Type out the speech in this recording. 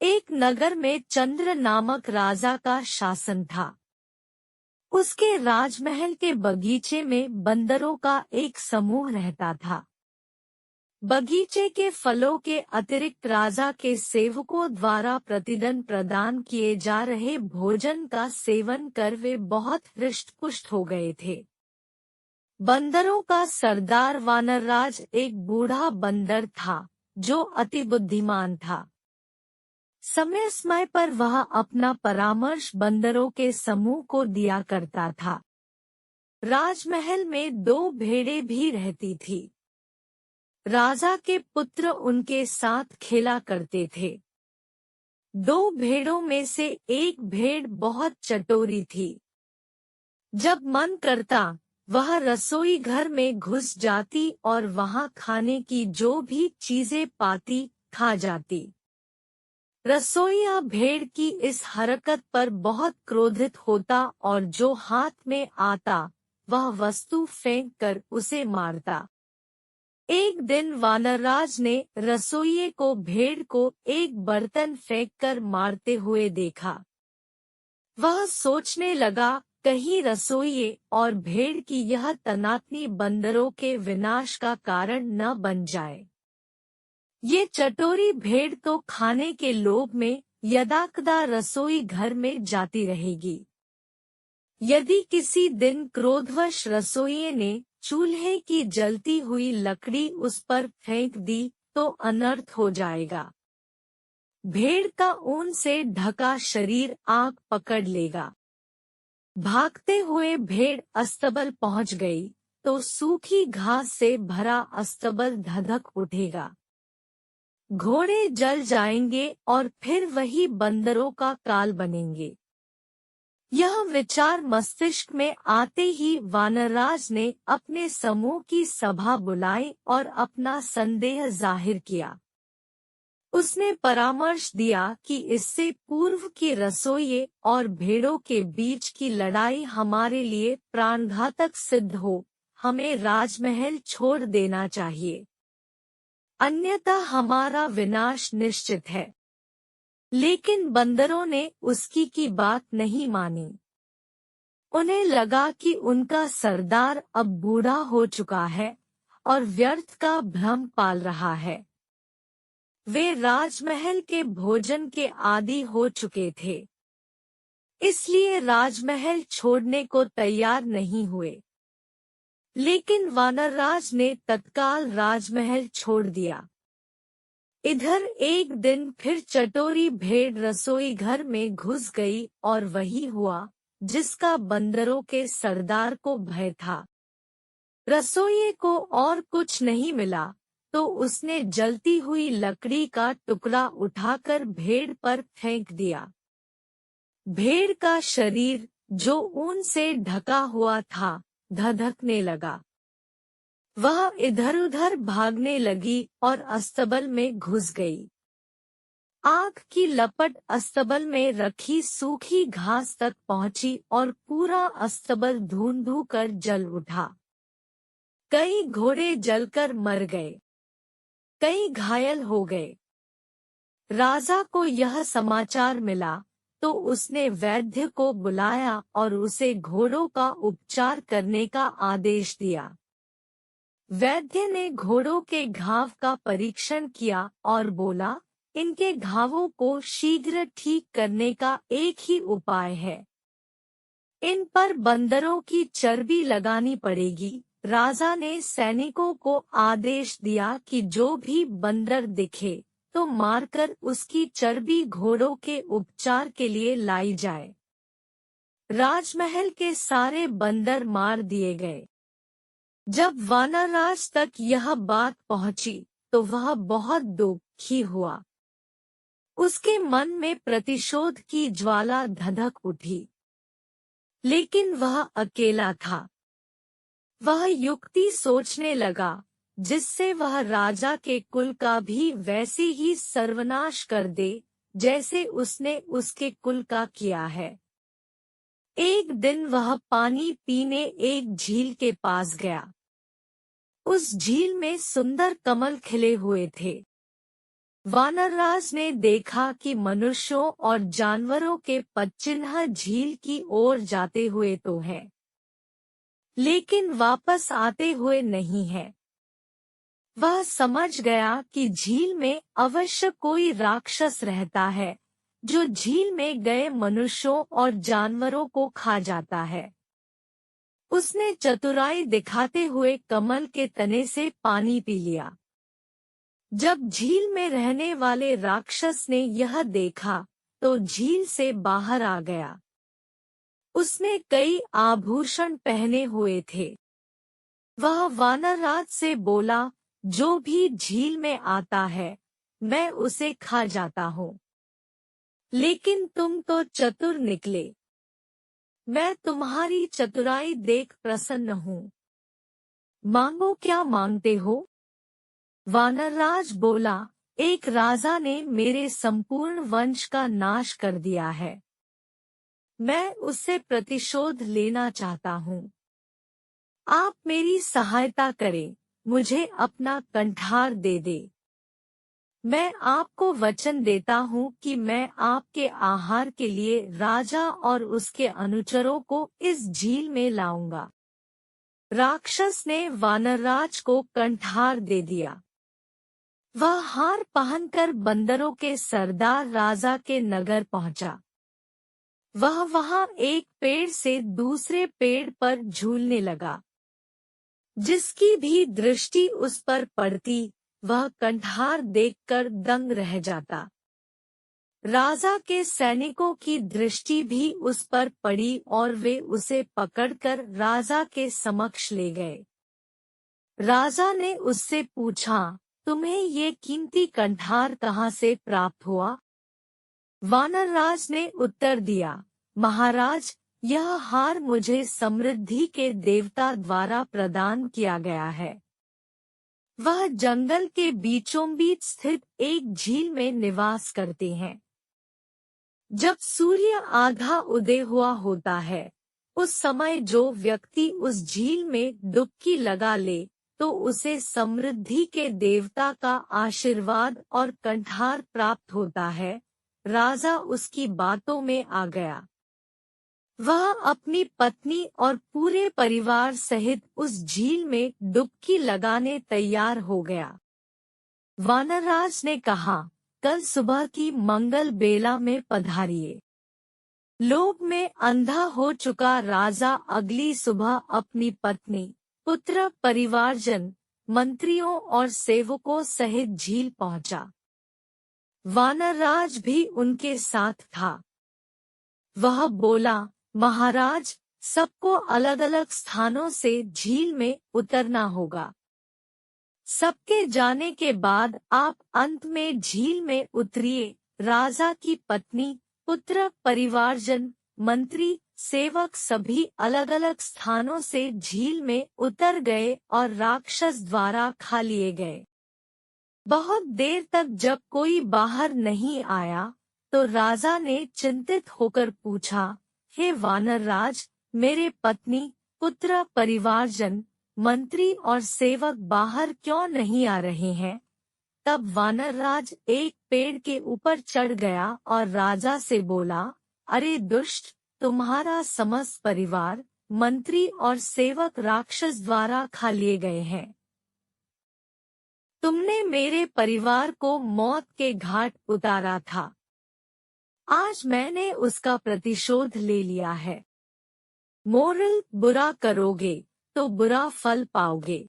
एक नगर में चंद्र नामक राजा का शासन था। उसके राजमहल के बगीचे में बंदरों का एक समूह रहता था। बगीचे के फलों के अतिरिक्त राजा के सेवकों द्वारा प्रतिदिन प्रदान किए जा रहे भोजन का सेवन कर वे बहुत हृष्ट-पुष्ट हो गए थे। बंदरों का सरदार वानरराज एक बूढ़ा बंदर था, जो अति बुद्धिमान था। समय समय पर वह अपना परामर्श बंदरों के समूह को दिया करता था। राजमहल में 2 भेड़ें भी रहती थी। राजा के पुत्र उनके साथ खेला करते थे। 2 भेड़ों में से एक भेड़ बहुत चटोरी थी। जब मन करता, वह रसोई घर में घुस जाती और वहां खाने की जो भी चीजें पाती, खा जाती। रसोइया भेड़ की इस हरकत पर बहुत क्रोधित होता और जो हाथ में आता, वह वस्तु फेंक कर उसे मारता। एक दिन वानरराज ने रसोइये को भेड़ को एक बर्तन फेंककर मारते हुए देखा। वह सोचने लगा, कहीं रसोइये और भेड़ की यह तनातनी बंदरों के विनाश का कारण न बन जाए। ये चटोरी भेड़ तो खाने के लोभ में यदाकदा रसोई घर में जाती रहेगी। यदि किसी दिन क्रोधवश रसोइये ने चूल्हे की जलती हुई लकड़ी उस पर फेंक दी, तो अनर्थ हो जाएगा। भेड़ का ऊन से ढका शरीर आग पकड़ लेगा। भागते हुए भेड़ अस्तबल पहुंच गई, तो सूखी घास से भरा अस्तबल धधक उठेगा। घोड़े जल जाएंगे और फिर वही बंदरों का काल बनेंगे। यह विचार मस्तिष्क में आते ही वानरराज ने अपने समूह की सभा बुलाई और अपना संदेह जाहिर किया। उसने परामर्श दिया कि इससे पूर्व की रसोइये और भेड़ों के बीच की लड़ाई हमारे लिए प्राणघातक सिद्ध हो, हमें राजमहल छोड़ देना चाहिए, अन्यथा हमारा विनाश निश्चित है। लेकिन बंदरों ने उसकी की बात नहीं मानी। उन्हें लगा कि उनका सरदार अब बूढ़ा हो चुका है और व्यर्थ का भ्रम पाल रहा है। वे राजमहल के भोजन के आदी हो चुके थे, इसलिए राजमहल छोड़ने को तैयार नहीं हुए। लेकिन वानरराज ने तत्काल राजमहल छोड़ दिया। इधर एक दिन फिर चटोरी भेड़ रसोई घर में घुस गई और वही हुआ जिसका बंदरों के सरदार को भय था। रसोइये को और कुछ नहीं मिला, तो उसने जलती हुई लकड़ी का टुकड़ा उठाकर भेड़ पर फेंक दिया। भेड़ का शरीर, जो ऊन से ढका हुआ था, धधकने लगा। वह इधर-उधर भागने लगी और अस्तबल में घुस गई। आग की लपट अस्तबल में रखी सूखी घास तक पहुंची और पूरा अस्तबल धूं-धूं कर जल उठा। कई घोड़े जलकर मर गए, कई घायल हो गए। राजा को यह समाचार मिला, तो उसने वैद्य को बुलाया और उसे घोड़ों का उपचार करने का आदेश दिया। वैद्य ने घोड़ों के घाव का परीक्षण किया और बोला, इनके घावों को शीघ्र ठीक करने का एक ही उपाय है। इन पर बंदरों की चर्बी लगानी पड़ेगी। राजा ने सैनिकों को आदेश दिया कि जो भी बंदर दिखे, तो मारकर उसकी चर्बी घोड़ों के उपचार के लिए लाई जाए। राजमहल के सारे बंदर मार दिए गए। जब वानरराज तक यह बात पहुंची, तो वह बहुत दुखी हुआ। उसके मन में प्रतिशोध की ज्वाला धधक उठी। लेकिन वह अकेला था। वह युक्ति सोचने लगा, जिससे वह राजा के कुल का भी वैसे ही सर्वनाश कर दे, जैसे उसने उसके कुल का किया है। एक दिन वह पानी पीने एक झील के पास गया। उस झील में सुंदर कमल खिले हुए थे। वानरराज ने देखा कि मनुष्यों और जानवरों के पदचिन्ह झील की ओर जाते हुए तो हैं, लेकिन वापस आते हुए नहीं है। वह समझ गया कि झील में अवश्य कोई राक्षस रहता है, जो झील में गए मनुष्यों और जानवरों को खा जाता है। उसने चतुराई दिखाते हुए कमल के तने से पानी पी लिया। जब झील में रहने वाले राक्षस ने यह देखा, तो झील से बाहर आ गया। उसने कई आभूषण पहने हुए थे। वह वानरराज से बोला, जो भी झील में आता है, मैं उसे खा जाता हूँ। लेकिन तुम तो चतुर निकले। मैं तुम्हारी चतुराई देख प्रसन्न हूँ। मांगो, क्या मांगते हो? वानरराज बोला, एक राजा ने मेरे संपूर्ण वंश का नाश कर दिया है। मैं उससे प्रतिशोध लेना चाहता हूँ। आप मेरी सहायता करें, मुझे अपना कंठार दे दे। मैं आपको वचन देता हूँ कि मैं आपके आहार के लिए राजा और उसके अनुचरों को इस झील में लाऊंगा। राक्षस ने वानरराज को कंठार दे दिया। वह हार पहनकर बंदरों के सरदार राजा के नगर पहुंचा। वह वहां एक पेड़ से दूसरे पेड़ पर झूलने लगा। जिसकी भी दृष्टि उस पर पड़ती, वह कंठार देखकर दंग रह जाता। राजा के सैनिकों की दृष्टि भी उस पर पड़ी और वे उसे पकड़कर राजा के समक्ष ले गए। राजा ने उससे पूछा, तुम्हें ये कीमती कंठार कहाँ से प्राप्त हुआ? वानरराज ने उत्तर दिया, महाराज, यह हार मुझे समृद्धि के देवता द्वारा प्रदान किया गया है। वह जंगल के बीचों बीच स्थित एक झील में निवास करते हैं। जब सूर्य आधा उदय हुआ होता है, उस समय जो व्यक्ति उस झील में डुबकी लगा ले, तो उसे समृद्धि के देवता का आशीर्वाद और कंठार प्राप्त होता है। राजा उसकी बातों में आ गया। वह अपनी पत्नी और पूरे परिवार सहित उस झील में डुबकी लगाने तैयार हो गया। वानरराज ने कहा, कल सुबह की मंगल बेला में पधारिए। लोभ में अंधा हो चुका राजा अगली सुबह अपनी पत्नी, पुत्र, परिवारजन, मंत्रियों और सेवकों सहित झील पहुंचा। वानरराज भी उनके साथ था। वह बोला, महाराज, सबको अलग अलग स्थानों से झील में उतरना होगा। सबके जाने के बाद आप अंत में झील में उतरिए। राजा की पत्नी, पुत्र, परिवारजन, मंत्री, सेवक सभी अलग अलग स्थानों से झील में उतर गए और राक्षस द्वारा खा लिए गए। बहुत देर तक जब कोई बाहर नहीं आया, तो राजा ने चिंतित होकर पूछा, हे वानरराज, मेरे पत्नी, पुत्र, परिवारजन, मंत्री और सेवक बाहर क्यों नहीं आ रहे हैं? तब वानरराज एक पेड़ के ऊपर चढ़ गया और राजा से बोला, अरे दुष्ट, तुम्हारा समस्त परिवार, मंत्री और सेवक राक्षस द्वारा खा लिए गए हैं। तुमने मेरे परिवार को मौत के घाट उतारा था। आज मैंने उसका प्रतिशोध ले लिया है। मोरल, बुरा करोगे तो बुरा फल पाओगे।